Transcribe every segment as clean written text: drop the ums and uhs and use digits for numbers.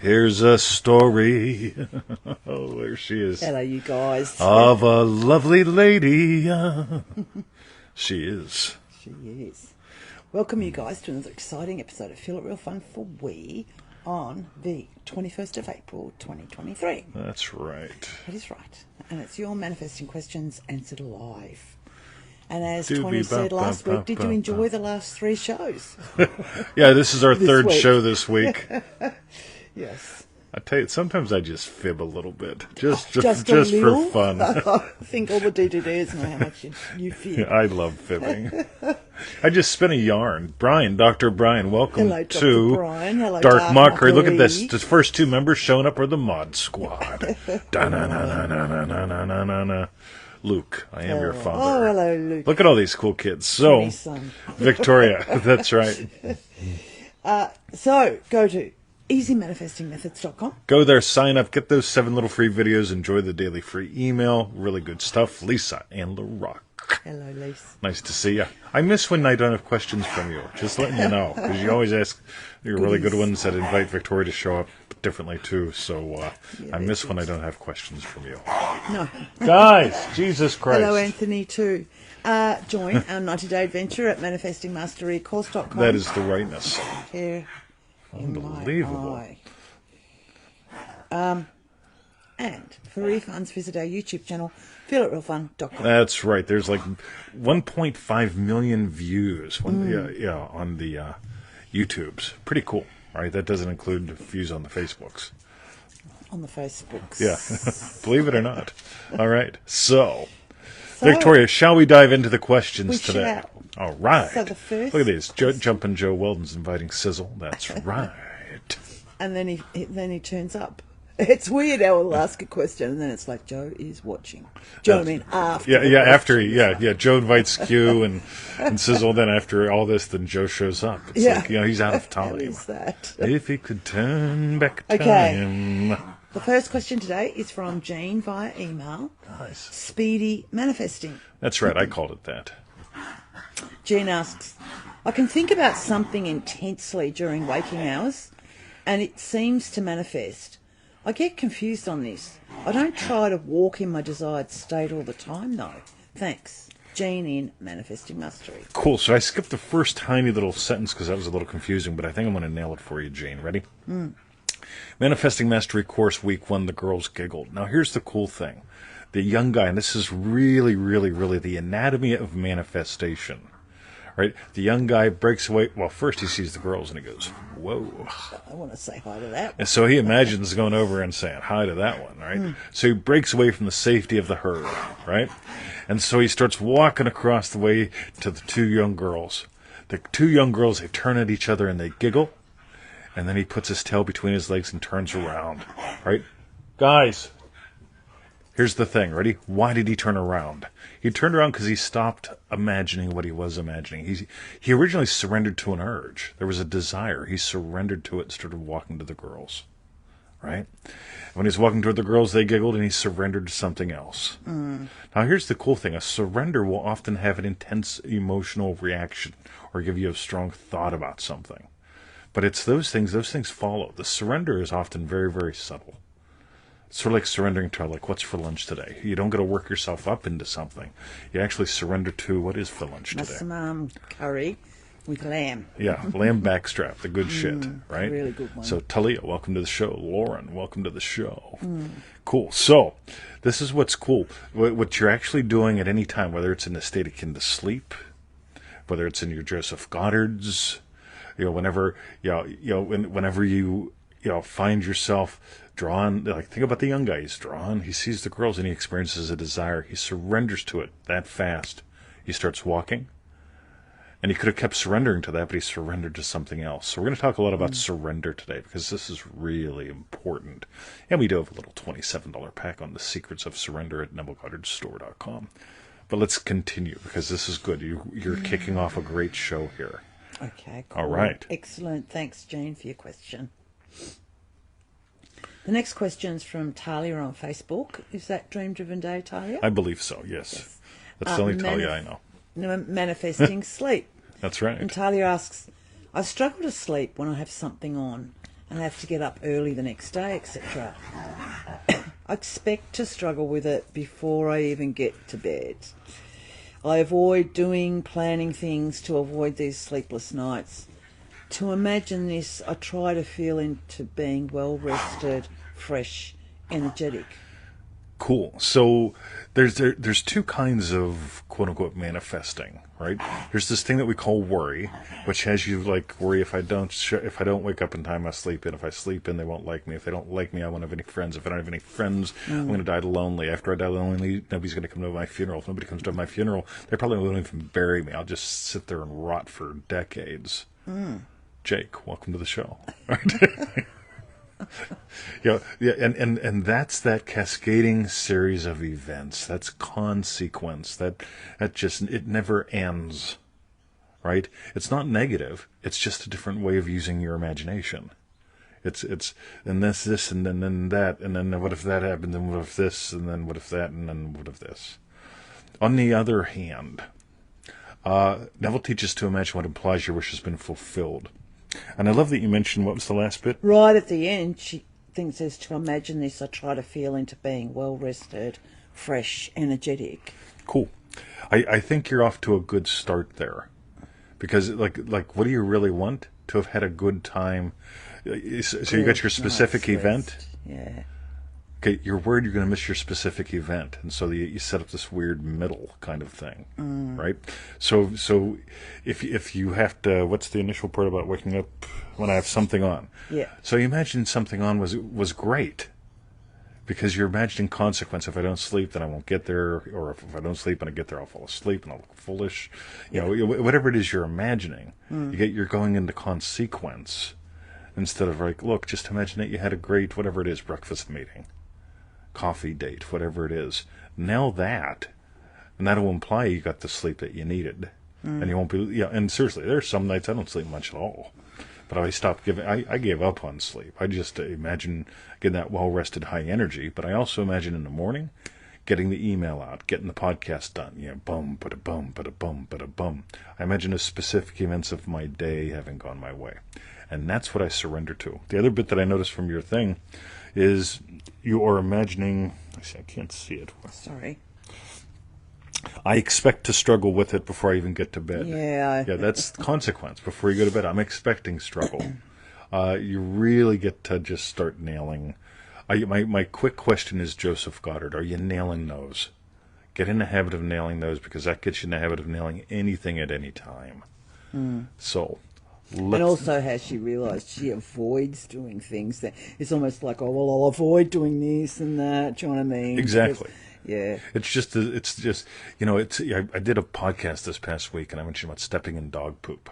Here's a story. Oh, there she is. Hello, you guys. Of a lovely lady. She is. She is. Welcome, you guys, to another exciting episode of Feel It Real Fun for We on the 21st of April, 2023. That's right. That is right. And it's your manifesting questions answered live. And as Doobie Tony said bop, last bop, week, did bop, you enjoy bop. the last three shows? Yeah, this is our This third week. show this week. Yes. I tell you, sometimes I just fib a little bit, just a for little? fun. I think all the DDDs know how much you feel. I love fibbing. I just spin a yarn. Brian, Dr. Brian, welcome Hello, Dr. to Brian. Hello, Dark Mockery. Look at Mockery. this. The first two members showing up are the Mod Squad. Da-na-na-na-na-na-na-na-na. Luke, I am your father. Oh, hello, Luke. Look at all these cool kids. So, My son. Victoria, that's right. So, go to easymanifestingmethods.com. Go there, sign up, get those 7 little free videos, enjoy the daily free email. Really good stuff. Lisa and LaRock. Hello, Lise. Nice to see you. I miss when I don't have questions from you. Just letting you know, because you always ask your really good ones that invite Victoria to show up differently too. So I miss when I don't have questions from you. No. Guys, Jesus Christ. Hello, Anthony, too. Join our 90-day adventure at manifestingmasterycourse.com. That is the rightness. Here in my Unbelievable. eye. And for refunds, visit our YouTube channel, feelitrealfun.com. That's right. There's like 1.5 million views on the YouTubes. Pretty cool, right? That doesn't include views on the Facebooks. On the Facebooks. Yeah, believe it or not. All right. So, Victoria, shall we dive into the questions we today? shall. All right. So the first- Look at these. Jumping Joe Weldon's inviting Sizzle. That's right. And then he turns up. It's weird how we'll ask a question and then it's like, Joe is watching. Do you know what I mean? After. Joe invites Q and Sizzle. Then after all this, then Joe shows up. It's like, he's out of How time. is that? If he could turn back Okay. time. The first question today is from Jeanne via email. Nice. Speedy manifesting. That's right. I called it that. Jeanne asks, I can think about something intensely during waking hours and it seems to manifest. I get confused on this. I don't try to walk in my desired state all the time, though. Thanks. Jeanne in Manifesting Mastery. Cool. So I skipped the first tiny little sentence because that was a little confusing, but I think I'm going to nail it for you, Jeanne. Ready? Manifesting Mastery Course Week 1, the girls giggled. Now, here's the cool thing. The young guy, and this is really, really, really the anatomy of manifestation, right? The young guy breaks away. Well, first he sees the girls and he goes, whoa. I want to say hi to that. And so he imagines going over and saying hi to that one, right? So he breaks away from the safety of the herd, right? And so he starts walking across the way to the 2 young girls. The 2 young girls, they turn at each other and they giggle. And then he puts his tail between his legs and turns around, right? Guys, here's the thing, ready? Why did he turn around? He turned around because he stopped imagining what he was imagining. He originally surrendered to an urge. There was a desire. He surrendered to it and started walking to the girls, right? When he's walking toward the girls, they giggled and he surrendered to something else. Now, here's the cool thing. A surrender will often have an intense emotional reaction or give you a strong thought about something. But it's those things follow. The surrender is often very, very subtle. It's sort of like surrendering to, like, what's for lunch today? You don't got to work yourself up into something. You actually surrender to what is for lunch today. Some curry with lamb. Yeah, lamb backstrap, the good shit, right? Really good one. So, Tahlia, welcome to the show. Lauren, welcome to the show. Cool. So, this is what's cool. What you're actually doing at any time, whether it's in a state akin to sleep, whether it's in your Joseph Goddard's, whenever you find yourself drawn, like, think about the young guy. He's drawn, he sees the girls, and he experiences a desire. He surrenders to it that fast. He starts walking. And he could have kept surrendering to that, but he surrendered to something else. So we're going to talk a lot about surrender today, because this is really important. And we do have a little $27 pack on the secrets of surrender at NevilleGoddardStore.com. But let's continue, because this is good. You're kicking off a great show here. Okay, cool. All right. Excellent. Thanks, Jeanne, for your question. The next question is from Tahlia on Facebook. Is that Dream Driven Day, Tahlia? I believe so, yes. That's the only Tahlia I know. Manifesting sleep. That's right. And Tahlia asks, I struggle to sleep when I have something on. and have to get up early the next day, etc. I expect to struggle with it before I even get to bed. I avoid planning things to avoid these sleepless nights. To imagine this, I try to feel into being well-rested, fresh, energetic. Cool. So there's two kinds of quote unquote manifesting, right? There's this thing that we call worry, which has you like worry if I don't wake up in time, I sleep in. If I sleep in, they won't like me. If they don't like me, I won't have any friends. If I don't have any friends, I'm going to die lonely. After I die lonely, nobody's going to come to my funeral. If nobody comes to my funeral, they probably won't even bury me. I'll just sit there and rot for decades. Jake, welcome to the show. Yeah, and that's that cascading series of events. That's consequence. That just it never ends, right? It's not negative. It's just a different way of using your imagination. It's and this and then that and then what if that happened? Then what if this and then what if that and then what if this? On the other hand, Neville teaches to imagine what implies your wish has been fulfilled. And I love that you mentioned, what was the last bit? Right at the end, she says to imagine this, I try to feel into being well-rested, fresh, energetic. Cool. I think you're off to a good start there. Because, like, what do you really want? To have had a good time. So you got your specific event? Yeah. Okay, you're worried you're going to miss your specific event, and so you set up this weird middle kind of thing, right? So if you have to, what's the initial part about waking up when I have something on? Yeah. So you imagine something on was great, because you're imagining consequence. If I don't sleep, then I won't get there, or if I don't sleep and I get there, I'll fall asleep and I'll look foolish. You know, whatever it is you're imagining, you're going into consequence instead of like, look, just imagine that you had a great whatever it is breakfast meeting. Coffee date, whatever it is. Nail that, and that'll imply you got the sleep that you needed, and you won't be. And seriously, there's some nights I don't sleep much at all, but I gave up on sleep. I just imagine getting that well-rested, high energy. But I also imagine in the morning, getting the email out, getting the podcast done. Bum, bada bum, bada bum, bada bum. I imagine the specific events of my day having gone my way, and that's what I surrender to. The other bit that I noticed from your thing is you are imagining. I can't see it. Sorry. I expect to struggle with it before I even get to bed. Yeah. Yeah, that's consequence. Before you go to bed, I'm expecting struggle. You really get to just start nailing. My quick question is, Joseph Goddard, are you nailing those? Get in the habit of nailing those, because that gets you in the habit of nailing anything at any time. So. And also how she realised she avoids doing things that it's almost like, oh, well, I'll avoid doing this and that. Do you know what I mean? Exactly. Yeah. It's just, I did a podcast this past week, and I mentioned about stepping in dog poop.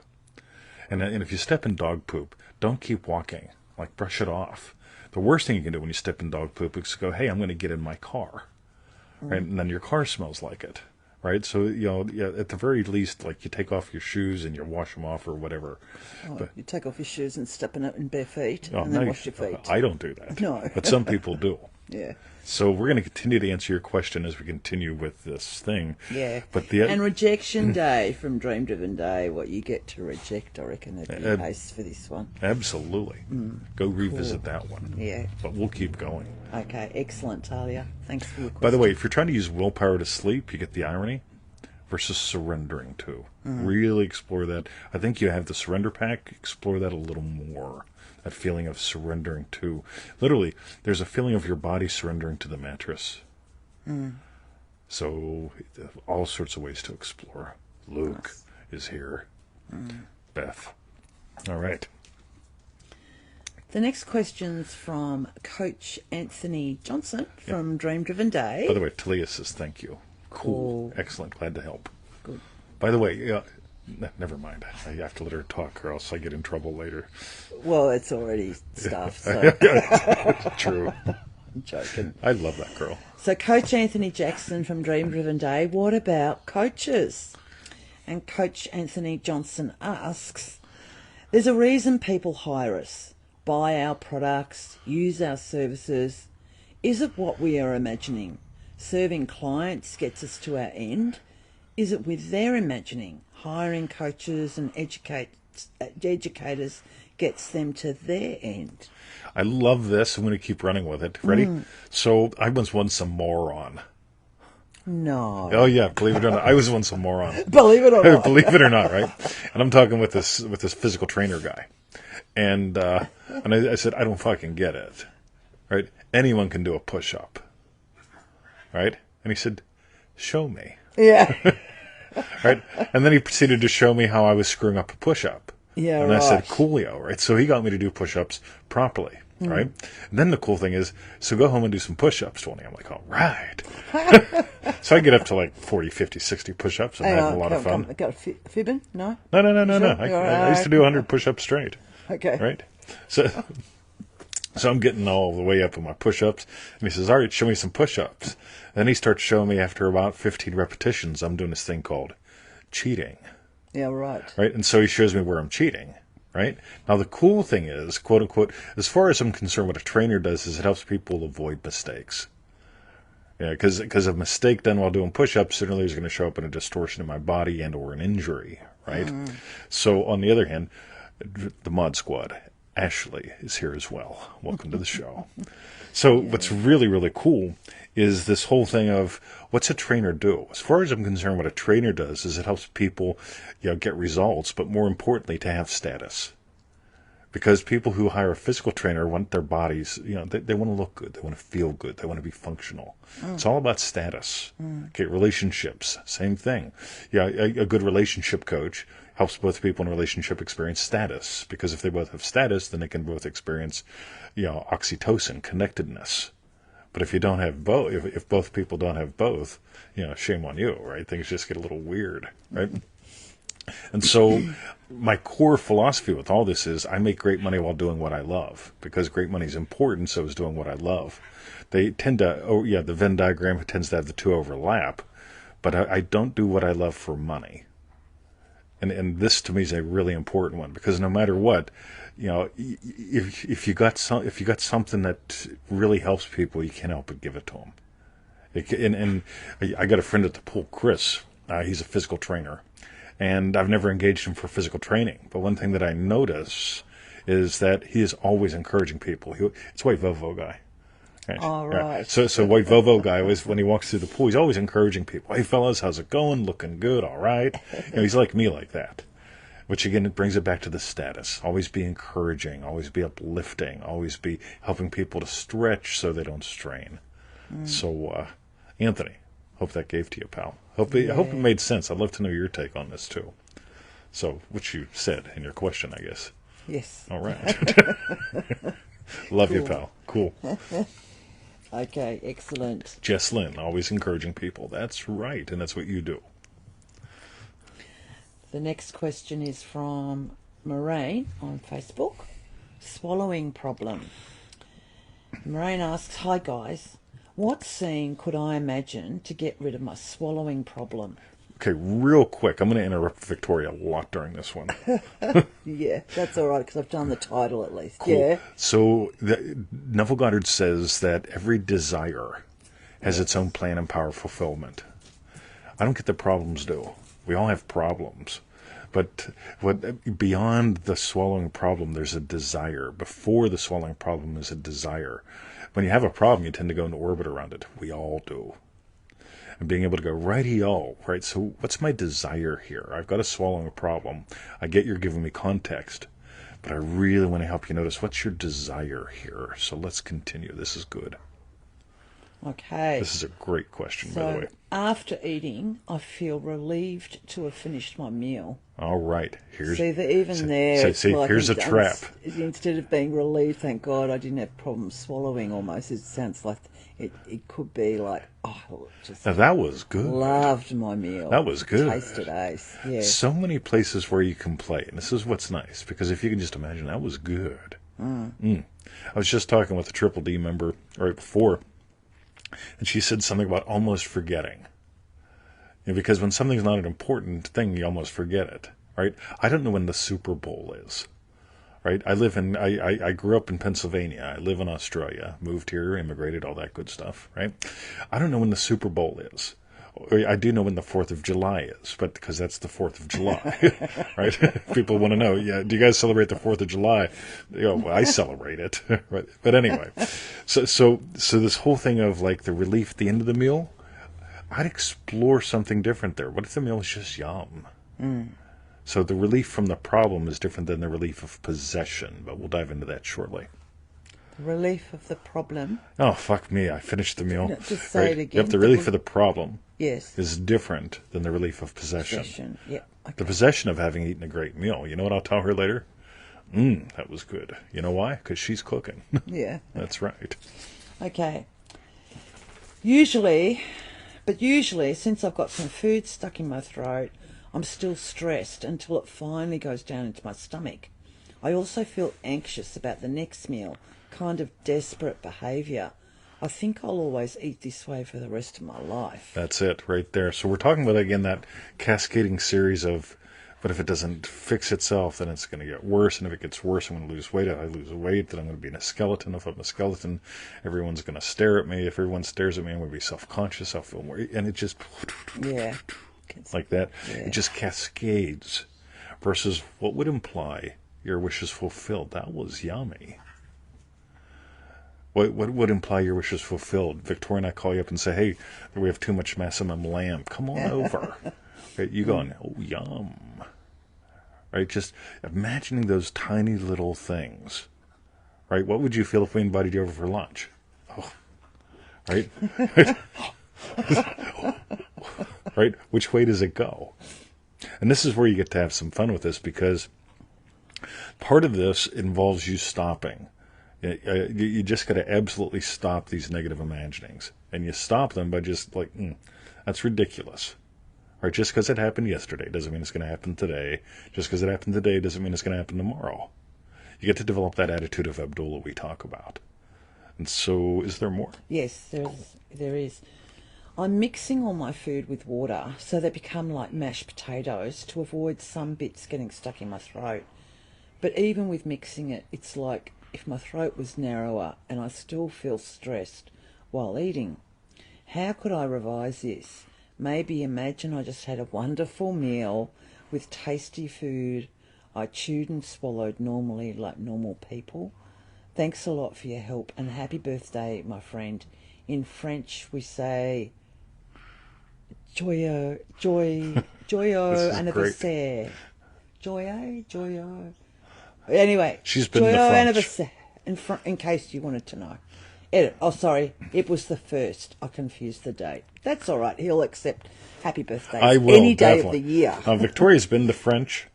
And if you step in dog poop, don't keep walking. Like, brush it off. The worst thing you can do when you step in dog poop is go, hey, I'm going to get in my car. Right? And then your car smells like it. Right, so at the very least, like, you take off your shoes and you wash them off or whatever. Oh, but, you take off your shoes and step in it in bare feet, and then wash your feet. I don't do that. No, but some people do. Yeah. So we're going to continue to answer your question as we continue with this thing. Yeah. But and rejection day from Dream Driven Day, what you get to reject, I reckon that'd be a case for this one. Absolutely. Go revisit that one. Yeah. But we'll keep going. Okay, excellent, Tahlia. Thanks for your question. By the way, if you're trying to use willpower to sleep, you get the irony versus surrendering to. Really explore that. I think you have the surrender pack. Explore that a little more. That feeling of surrendering to. Literally, there's a feeling of your body surrendering to the mattress. So, all sorts of ways to explore. Luke is here. Beth. All right. The next question's from Coach Anthony Johnson from Dream Driven Day. By the way, Tahlia says thank you. Cool. Excellent. Glad to help. Good. By the way, never mind. I have to let her talk or else I get in trouble later. Well, it's already stuff, so. True. I'm joking. I love that girl. So Coach Anthony Jackson from Dream Driven Day, what about coaches? And Coach Anthony Johnson asks, there's a reason people hire us, buy our products, use our services. Is it what we are imagining? Serving clients gets us to our end? Is it with their imagining? Hiring coaches and educators gets them to their end. I love this. I'm going to keep running with it. Ready? So I was once a moron. No. Oh yeah, believe it or not, I was once a moron. Believe it or not. Believe it or not, right? And I'm talking with this physical trainer guy, and I said, I don't fucking get it, right? Anyone can do a push-up, right? And he said, show me, Yeah. right? And then he proceeded to show me how I was screwing up a push-up. Yeah, and I said, right. coolio, right? So he got me to do push-ups properly, right? And then the cool thing is, so go home and do some push-ups, Tony. I'm like, all right. So I get up to like 40, 50, 60 push-ups. I'm having a lot of fun. Got a fibbing? No? No. Sure? I used to do 100 push-ups straight, Okay. right? So I'm getting all the way up in my push-ups, and he says, all right, show me some push-ups. Then he starts showing me after about 15 repetitions, I'm doing this thing called cheating. Yeah, right. Right? And so he shows me where I'm cheating, right? Now, the cool thing is, quote unquote, as far as I'm concerned, what a trainer does is it helps people avoid mistakes. Yeah, because a mistake done while doing push-ups certainly is going to show up in a distortion in my body and or an injury, right? So, on the other hand, the Mod Squad, Ashley, is here as well. Welcome to the show. So, what's really, really cool is this whole thing of what's a trainer do? As far as I'm concerned, what a trainer does is it helps people, get results, but more importantly, to have status. Because people who hire a physical trainer want their bodies, they want to look good, they want to feel good, they want to be functional. It's all about status. Okay, relationships, same thing. Yeah, a good relationship coach helps both people in a relationship experience status. Because if they both have status, then they can both experience, oxytocin, connectedness. But if you don't have both, if both people don't have both, shame on you, right? Things just get a little weird, right? And so my core philosophy with all this is I make great money while doing what I love, because great money is important, so is doing what I love. They tend to, the Venn diagram tends to have the two overlap, but I don't do what I love for money. And this to me is a really important one, because no matter what, if you got something that really helps people, you can't help but give it to them. And I got a friend at the pool, Chris. He's a physical trainer. And I've never engaged him for physical training. But one thing that I notice is that he is always encouraging people. It's White Vovo guy. Right? All right. So White Vovo guy, when he walks through the pool, he's always encouraging people. Hey, fellas, how's it going? Looking good, all right? He's like me like that. Which, again, it brings it back to the status. Always be encouraging. Always be uplifting. Always be helping people to stretch so they don't strain. So, Anthony, hope that gave to you, pal. Hope it made sense. I'd love to know your take on this, too. So, which you said in your question, I guess. Yes. All right. Love you, pal. Cool. Okay, excellent. Jess Lynn, always encouraging people. That's right, and that's what you do. The next question is from Maureen on Facebook. Swallowing problem. Maureen asks, hi guys, what scene could I imagine to get rid of my swallowing problem? Okay, real quick, I'm going to interrupt Victoria a lot during this one. Yeah, that's all right, because I've done the title at least. Cool. Yeah. So Neville Goddard says that every desire has its own plan and power of fulfillment. I don't get the problems do. We all have problems. But beyond the swallowing problem, there's a desire. Before the swallowing problem is a desire. When you have a problem, you tend to go into orbit around it. We all do. And being able to go, righty-o, right? So what's my desire here? I've got a swallowing problem. I get you're giving me context. But I really want to help you notice, what's your desire here? So let's continue. This is good. Okay. This is a great question, by the way. After eating, I feel relieved to have finished my meal. All right. Here's Like a trap. Instead of being relieved, thank God I didn't have problems swallowing almost. It sounds like it could be like, just Now that was good. loved my meal. That was good. Tasted ace. Yeah. So many places where you can play. And this is what's nice, because if you can just imagine, that was good. I was just talking with a Triple D member right before, and she said something about almost forgetting. Because when something's not an important thing, you almost forget it, right? I don't know when the Super Bowl is, right? I grew up in Pennsylvania. I live in Australia, moved here, immigrated, all that good stuff, right? I don't know when the Super Bowl is. I do know when the 4th of July is, but because that's the 4th of July, right? People want to know, yeah, do you guys celebrate the 4th of July? Well, I celebrate it, right? But anyway, so this whole thing of like the relief at the end of the meal, I'd explore something different there. What if the meal is just yum? So the relief from the problem is different than the relief of possession, but we'll dive into that shortly. The relief of the problem. Oh, fuck me. I finished the meal. No, just say it again. Yep, the relief of the problem Yes. is different than the relief of possession. Possession. Yeah. Okay. The possession of having eaten a great meal. You know what I'll tell her later? That was good. You know why? Because she's cooking. Yeah. That's right. Okay. Usually, since I've got some food stuck in my throat, I'm still stressed until it finally goes down into my stomach. I also feel anxious about the next meal, kind of desperate behaviour. I think I'll always eat this way for the rest of my life. That's it right there. So we're talking about, again, that cascading series of, but if it doesn't fix itself, then it's going to get worse. And if it gets worse, I'm going to lose weight. If I lose weight, then I'm going to be in a skeleton. If I'm a skeleton, everyone's going to stare at me. If everyone stares at me, I'm going to be self-conscious. I'll feel more. And it just... Yeah. Like that. Yeah. It just cascades. Versus what would imply your wish is fulfilled. That was yummy. What would imply your wish is fulfilled? Victoria and I call you up and say, hey, we have too much massamum lamb. Come on over. Right? You going, oh, yum. Right? Just imagining those tiny little things. Right? What would you feel if we invited you over for lunch? Oh. Right? Right? Which way does it go? And this is where you get to have some fun with this, because part of this involves you stopping. You just got to absolutely stop these negative imaginings. And you stop them by just like, that's ridiculous. Right? Just because it happened yesterday doesn't mean it's going to happen today. Just because it happened today doesn't mean it's going to happen tomorrow. You get to develop that attitude of Abdullah we talk about. And so, is there more? Yes, there is. I'm mixing all my food with water so they become like mashed potatoes to avoid some bits getting stuck in my throat. But even with mixing it, it's like if my throat was narrower and I still feel stressed while eating. How could I revise this? Maybe imagine I just had a wonderful meal with tasty food I chewed and swallowed normally like normal people. Thanks a lot for your help and happy birthday, my friend. In French we say joyeux anniversaire. Joyeux. Anyway, She's been joyeux the French. anniversaire. In case you wanted to know. Edit. Oh, sorry. It was the 1st. I confused the date. That's all right. He'll accept happy birthday I will, any day definitely. of the year. Victoria's been the French.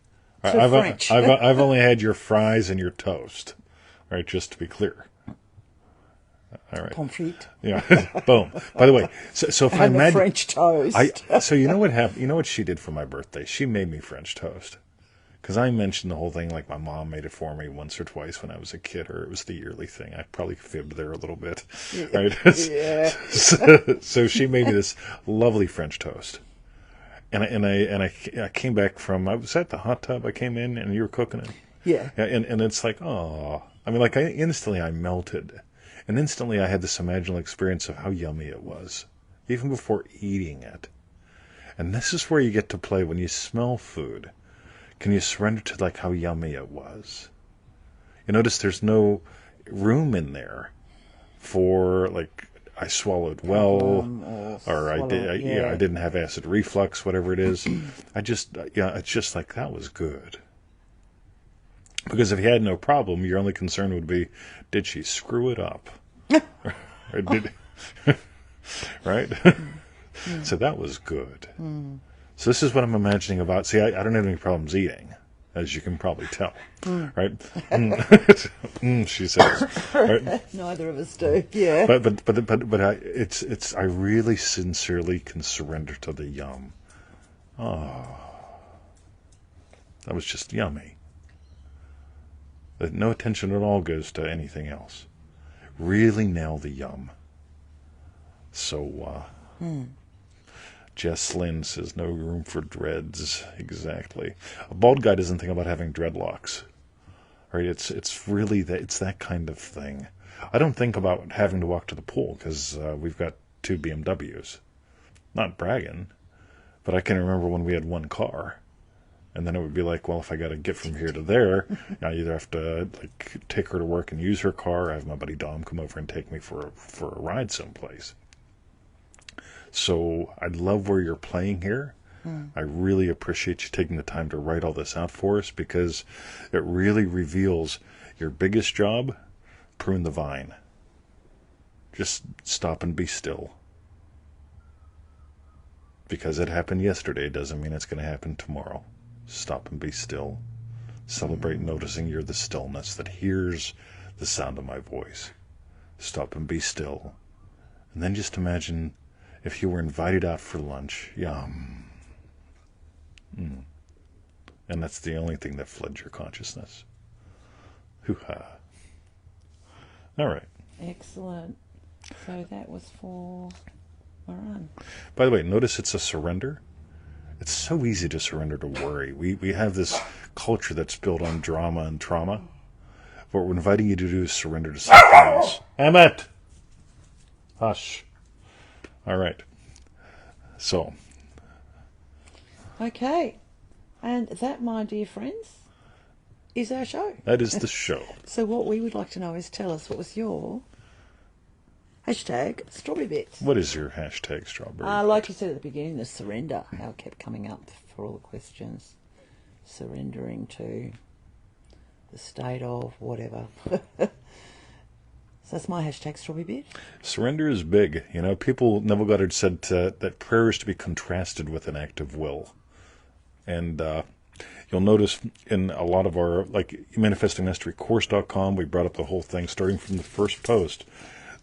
French. I've only had your fries and your toast. Right, just to be clear. All right. Pommes frites. Yeah. Boom. By the way, so if I And the imagine French toast. so you know what happened? You know what she did for my birthday? She made me French toast. Because I mentioned the whole thing like my mom made it for me once or twice when I was a kid, or it was the yearly thing. I probably fibbed there a little bit, right? Yeah. So she made me this lovely French toast, and I came back I was at the hot tub. I came in and you were cooking it. Yeah. And it's like, oh, I mean, like instantly I melted, and instantly I had this imaginal experience of how yummy it was, even before eating it. And this is where you get to play when you smell food. Can you surrender to like how yummy it was? You notice there's no room in there for like I swallowed well, or I didn't have acid reflux, whatever it is. It's just like that was good. Because if you had no problem, your only concern would be, did she screw it up? Or did, right? So that was good. So this is what I'm imagining about. See, I don't have any problems eating, as you can probably tell, right? She says. Right? Neither of us do. Yeah. But I really sincerely can surrender to the yum. Oh, that was just yummy. That no attention at all goes to anything else. Really nail the yum. So, Jess Lynn says, no room for dreads. Exactly. A bald guy doesn't think about having dreadlocks. Right? It's really it's that kind of thing. I don't think about having to walk to the pool because we've got 2 BMWs. Not bragging, but I can remember when we had one car. And then it would be like, well, if I got to get from here to there, I either have to like take her to work and use her car, or have my buddy Dom come over and take me for a ride someplace. So I love where you're playing here. I really appreciate you taking the time to write all this out for us, because it really reveals your biggest job: prune the vine. Just stop and be still. Because it happened yesterday doesn't mean it's going to happen tomorrow. Stop and be still. Celebrate noticing you're the stillness that hears the sound of my voice. Stop and be still. And then just imagine if you were invited out for lunch. Yum. And that's the only thing that floods your consciousness. Hoo-ha. All right. Excellent. So that was for my run. By the way, notice it's a surrender. It's so easy to surrender to worry. We have this culture that's built on drama and trauma. What we're inviting you to do is surrender to something else. Emmett! Hush. All right. So. Okay. And that, my dear friends, is our show. That is the show. So what we would like to know is, tell us, what was your hashtag strawberry bits? What is your hashtag strawberry? Like you said at the beginning, the surrender, how it kept coming up for all the questions. Surrendering to the state of whatever. So that's my hashtag strawberry bit. Surrender is big. You know, Neville Goddard said that prayer is to be contrasted with an act of will. And you'll notice in a lot of our, like manifestingmasterycourse.com, we brought up the whole thing starting from the first post.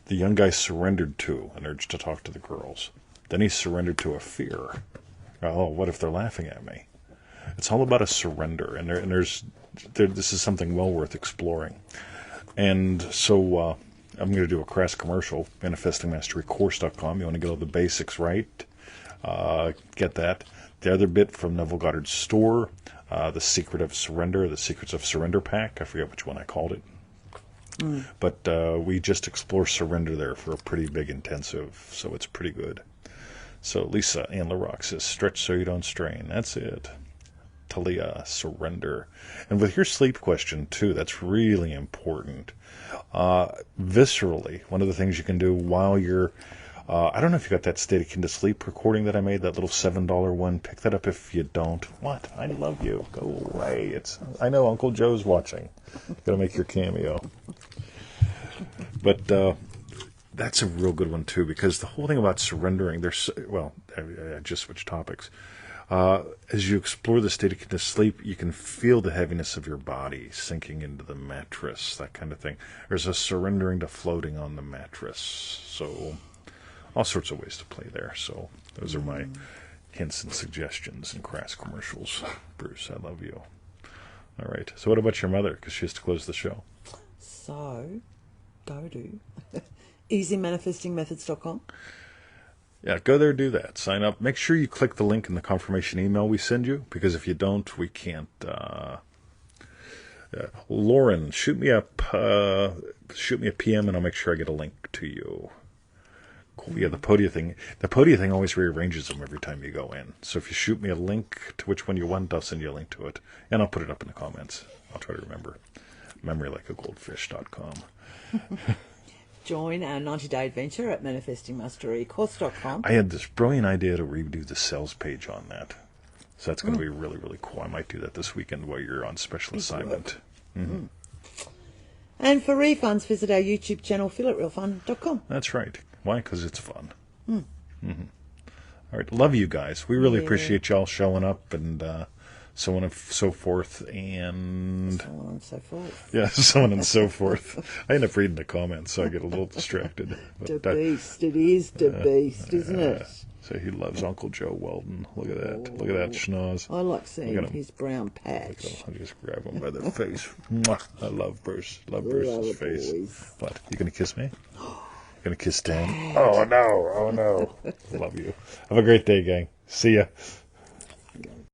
The young guy surrendered to an urge to talk to the girls. Then he surrendered to a fear. Oh, what if they're laughing at me? It's all about a surrender, and this is something well worth exploring. And so I'm going to do a crass commercial, manifestingmasterycourse.com. You want to get all the basics right, get that. The other bit from Neville Goddard's store, The Secret of Surrender, the Secrets of Surrender Pack. I forget which one I called it. But we just explore surrender there for a pretty big intensive, so it's pretty good. So Lisa Ann LaRock says, stretch so you don't strain. That's it. Tahlia, surrender. And with your sleep question, too, that's really important. Viscerally, one of the things you can do while you're... I don't know if you got that State Akin to Sleep recording that I made, that little $7 one. Pick that up if you don't. What? I love you. Go away. I know Uncle Joe's watching. Got to make your cameo. But that's a real good one, too, because the whole thing about surrendering, I just switched topics. As you explore the State Akin to Sleep, you can feel the heaviness of your body sinking into the mattress, that kind of thing. There's a surrendering to floating on the mattress. So all sorts of ways to play there. So those are my hints and suggestions and crass commercials. Bruce, I love you. All right. So what about your mother? Because she has to close the show. So go to easymanifestingmethods.com. Yeah, go there, do that. Sign up. Make sure you click the link in the confirmation email we send you, because if you don't, we can't. Lauren, shoot me a PM, and I'll make sure I get a link to you. Cool. Yeah, the Podia thing always rearranges them every time you go in. So if you shoot me a link to which one you want, I'll send you a link to it, and I'll put it up in the comments. I'll try to remember. MemoryLikeAGoldfish.com. Join our 90-day adventure at manifestingmasterycourse.com. I had this brilliant idea to redo the sales page on that. So that's going to be really, really cool. I might do that this weekend while you're on special assignment. Mm-hmm. And for refunds, visit our YouTube channel, feelitrealfun.com. That's right. Why? Because it's fun. Mm-hmm. All right. Love you guys. We really appreciate y'all showing up, and so on and so forth, and... So on and so forth. Yeah, so on and so forth. I end up reading the comments, so I get a little distracted. But, the beast. It is the beast, isn't it? So he loves Uncle Joe Weldon. Look at that. Look at that schnoz. I like seeing his brown patch. I'll just grab him by the face. Mwah. I love Bruce. Love Bruce's face. Boys. What? You going to kiss me? Going to kiss Dan? Oh, no. Oh, no. Love you. Have a great day, gang. See ya.